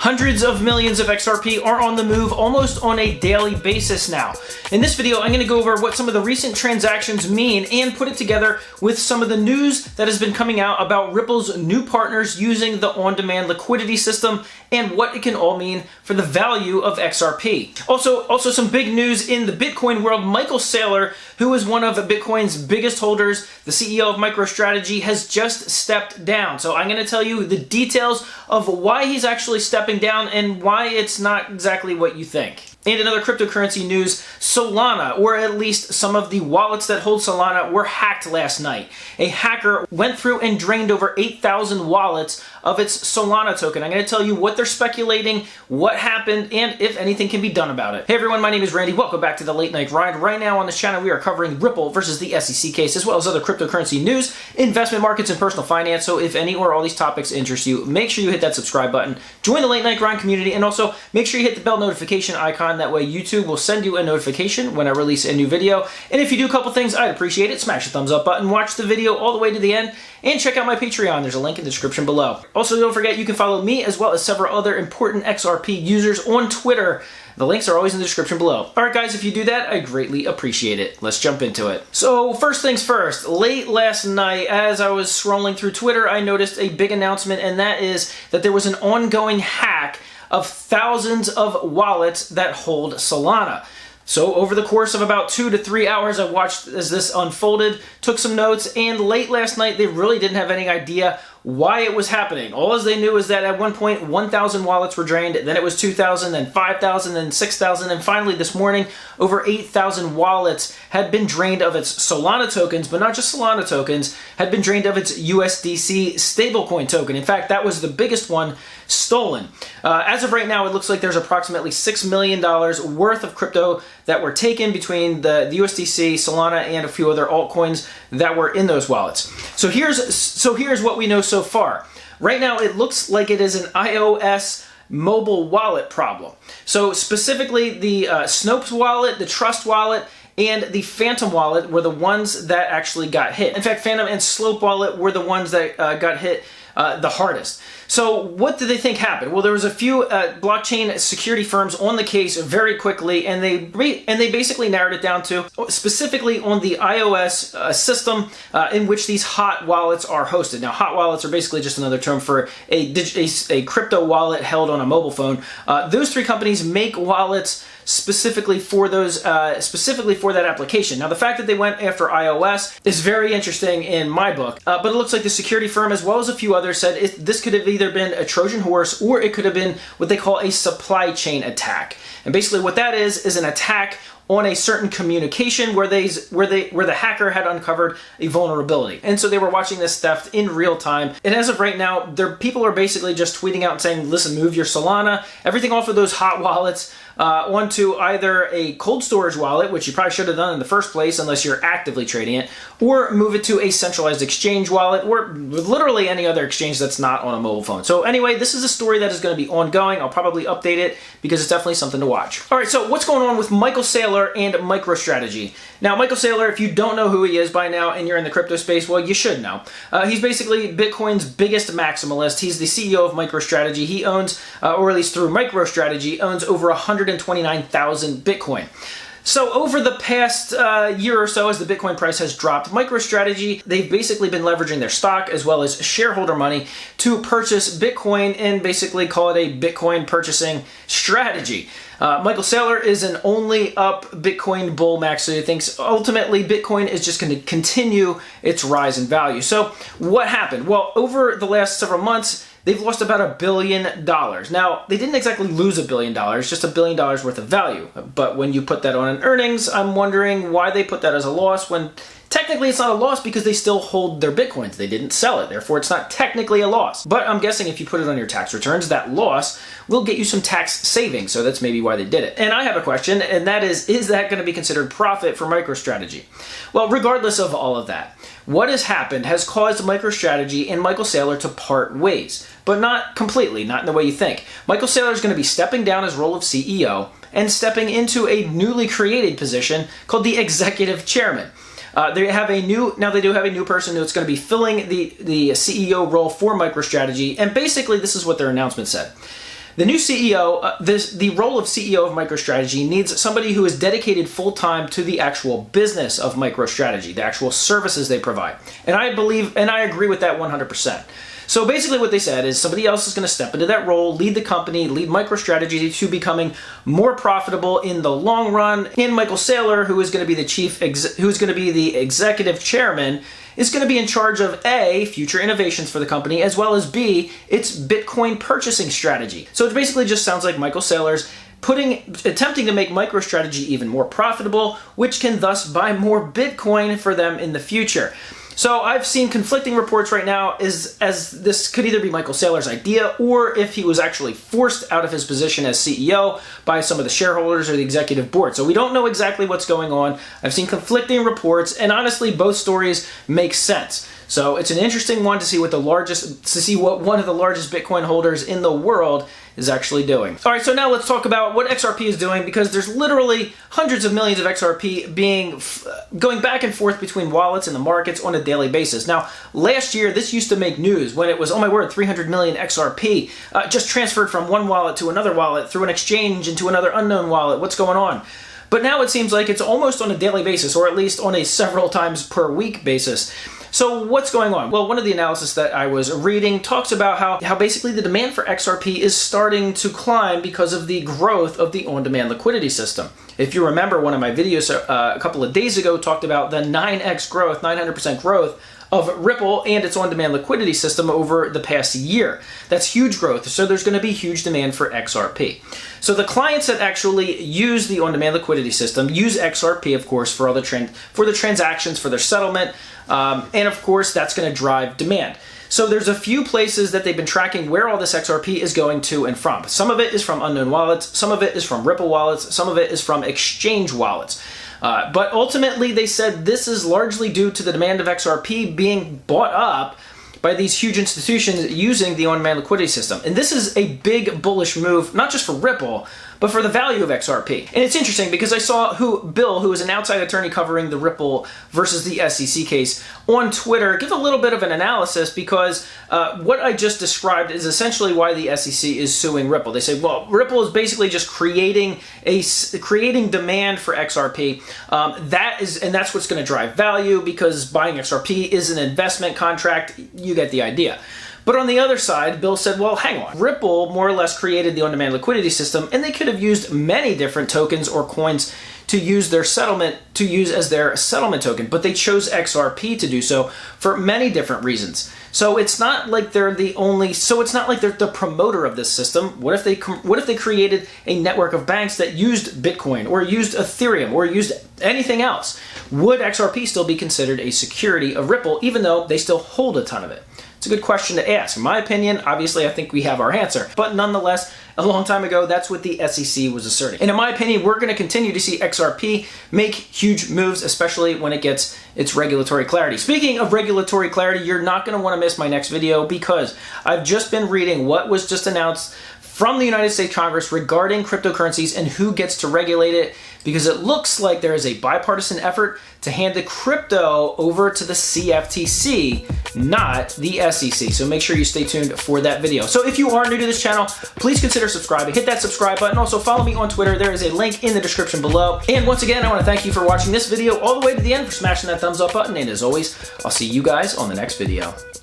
Hundreds of millions of XRP are on the move almost on a daily basis now. In this video, I'm going to go over what some of the recent transactions mean and put it together with some of the news that has been coming out about Ripple's new partners using the on-demand liquidity system and what it can all mean for the value of XRP. Also some big news in the Bitcoin world. Michael Saylor, who is one of Bitcoin's biggest holders, the CEO of MicroStrategy, has just stepped down. So I'm going to tell you the details of why he's actually stepping down and why it's not exactly what you think. And in other cryptocurrency news, Solana, or at least some of the wallets that hold Solana, were hacked last night. A hacker went through and drained over 8,000 wallets of its Solana token. I'm going to tell you what they're speculating, what happened, and if anything can be done about it. Hey everyone, my name is Randy. Welcome back to the Late Night Grind. Right now on this channel, we are covering Ripple versus the SEC case, as well as other cryptocurrency news, investment markets, and personal finance. So if any or all these topics interest you, make sure you hit that subscribe button, join the Late Night Grind community, and also make sure you hit the bell notification icon. That way YouTube will send you a notification when I release a new video. And if you do a couple things, I'd appreciate it. Smash the thumbs up button, watch the video all the way to the end, and check out my Patreon. There's a link in the description below. Also, don't forget you can follow me as well as several other important XRP users on Twitter. The links are always in the description below. Alright guys, if you do that, I greatly appreciate it. Let's jump into it. So first things first, late last night as I was scrolling through Twitter, I noticed a big announcement, and that is that there was an ongoing hack of thousands of wallets that hold Solana. So over the course of about 2 to 3 hours, I watched as this unfolded, took some notes, and late last night they really didn't have any idea why it was happening. All as they knew is that at one point 1,000 wallets were drained, then it was 2,000, then 5,000, then 6,000, and finally this morning over 8,000 wallets had been drained of its Solana tokens, but not just Solana tokens, had been drained of its USDC stablecoin token. In fact, that was the biggest one stolen. As of right now, it looks like there's approximately $6 million worth of crypto that were taken between the USDC, Solana, and a few other altcoins that were in those wallets. So here's what we know so far. Right now, it looks like it is an iOS mobile wallet problem. So specifically, the Snopes wallet, the Trust wallet, and the Phantom wallet were the ones that actually got hit. In fact, Phantom and Slope wallet were the ones that got hit the hardest. So what did they think happened? Well, there was a few blockchain security firms on the case very quickly, and they basically narrowed it down to specifically on the iOS system in which these hot wallets are hosted. Now, hot wallets are basically just another term for a crypto wallet held on a mobile phone. Those three companies make wallets specifically for those, specifically for that application. Now, the fact that they went after iOS is very interesting in my book, but it looks like the security firm, as well as a few others, said this could have either been a Trojan horse or it could have been what they call a supply chain attack. And basically what that is an attack on a certain communication where the hacker had uncovered a vulnerability. And so they were watching this theft in real time. And as of right now, people are basically just tweeting out and saying, listen, move your Solana, everything off of those hot wallets, onto either a cold storage wallet, which you probably should have done in the first place unless you're actively trading it, or move it to a centralized exchange wallet, or literally any other exchange that's not on a mobile phone. So anyway, this is a story that is going to be ongoing. I'll probably update it because it's definitely something to watch. All right, so what's going on with Michael Saylor and MicroStrategy? Now, Michael Saylor, if you don't know who he is by now and you're in the crypto space, well, you should know. He's basically Bitcoin's biggest maximalist. He's the CEO of MicroStrategy. He owns, or at least through MicroStrategy, owns over 129,000 Bitcoin. So over the past year or so, as the Bitcoin price has dropped, MicroStrategy, they've basically been leveraging their stock as well as shareholder money to purchase Bitcoin and basically call it a Bitcoin purchasing strategy. Michael Saylor is an only up Bitcoin bull max, so he thinks ultimately Bitcoin is just going to continue its rise in value. So what happened? Well, over the last several months, they've lost about $1 billion. Now, they didn't exactly lose $1 billion, just $1 billion worth of value. But when you put that on in earnings, I'm wondering why they put that as a loss when technically it's not a loss because they still hold their Bitcoins. They didn't sell it, therefore it's not technically a loss. But I'm guessing if you put it on your tax returns, that loss will get you some tax savings. So that's maybe why they did it. And I have a question, and that is that going to be considered profit for MicroStrategy? Well, regardless of all of that, what has happened has caused MicroStrategy and Michael Saylor to part ways, but not completely, not in the way you think. Michael Saylor is going to be stepping down his role of CEO and stepping into a newly created position called the executive chairman. They do have a new person who's going to be filling the CEO role for MicroStrategy, and basically this is what their announcement said. The new CEO, the role of CEO of MicroStrategy needs somebody who is dedicated full-time to the actual business of MicroStrategy, the actual services they provide. And I believe, and I agree with that 100%. So basically what they said is somebody else is going to step into that role, lead the company, lead MicroStrategy to becoming more profitable in the long run. And Michael Saylor, who is going to be the executive chairman, is going to be in charge of A, future innovations for the company, as well as B, its Bitcoin purchasing strategy. So it basically just sounds like Michael Saylor's attempting to make MicroStrategy even more profitable, which can thus buy more Bitcoin for them in the future. So I've seen conflicting reports right now as this could either be Michael Saylor's idea or if he was actually forced out of his position as CEO by some of the shareholders or the executive board. So we don't know exactly what's going on. I've seen conflicting reports, and honestly, both stories make sense. So it's an interesting one to see what one of the largest Bitcoin holders in the world is actually doing. All right, so now let's talk about what XRP is doing, because there's literally hundreds of millions of XRP going back and forth between wallets and the markets on a daily basis. Now, last year, this used to make news when it was, oh my word, 300 million XRP just transferred from one wallet to another wallet through an exchange into another unknown wallet. What's going on? But now it seems like it's almost on a daily basis, or at least on a several times per week basis. So what's going on? Well, one of the analysis that I was reading talks about how basically the demand for XRP is starting to climb because of the growth of the on-demand liquidity system. If you remember, one of my videos a couple of days ago talked about the 9x growth, 900% growth of Ripple and its on-demand liquidity system over the past year. That's huge growth, so there's going to be huge demand for XRP. So the clients that actually use the on-demand liquidity system use XRP, of course, for all the transactions, for their settlement, and of course that's going to drive demand. So there's a few places that they've been tracking where all this XRP is going to and from. Some of it is from unknown wallets, some of it is from Ripple wallets, some of it is from exchange wallets. But ultimately, they said this is largely due to the demand of XRP being bought up by these huge institutions using the on-demand liquidity system. And this is a big bullish move, not just for Ripple, but for the value of XRP. And it's interesting because I saw Bill, who is an outside attorney covering the Ripple versus the SEC case, on Twitter give a little bit of an analysis, because what I just described is essentially why the SEC is suing Ripple. They say, well, Ripple is basically just creating demand for XRP. That's what's going to drive value, because buying XRP is an investment contract. You get the idea. But on the other side, Bill said, well, hang on. Ripple more or less created the on-demand liquidity system, and they could have used many different tokens or coins to use as their settlement token, but they chose XRP to do so for many different reasons. So it's not like they're the promoter of this system. What if they created a network of banks that used Bitcoin or used Ethereum or used anything else? Would XRP still be considered a security of Ripple, even though they still hold a ton of it? It's a good question to ask. In my opinion, obviously, I think we have our answer. But nonetheless, a long time ago, that's what the SEC was asserting. And in my opinion, we're going to continue to see XRP make huge moves, especially when it gets its regulatory clarity. Speaking of regulatory clarity, you're not going to want to miss my next video, because I've just been reading what was just announced from the United States Congress regarding cryptocurrencies and who gets to regulate it, because it looks like there is a bipartisan effort to hand the crypto over to the CFTC, not the SEC. So make sure you stay tuned for that video. So if you are new to this channel, please consider subscribing. Hit that subscribe button. Also follow me on Twitter. There is a link in the description below. And once again, I want to thank you for watching this video all the way to the end, for smashing that thumbs up button. And as always, I'll see you guys on the next video.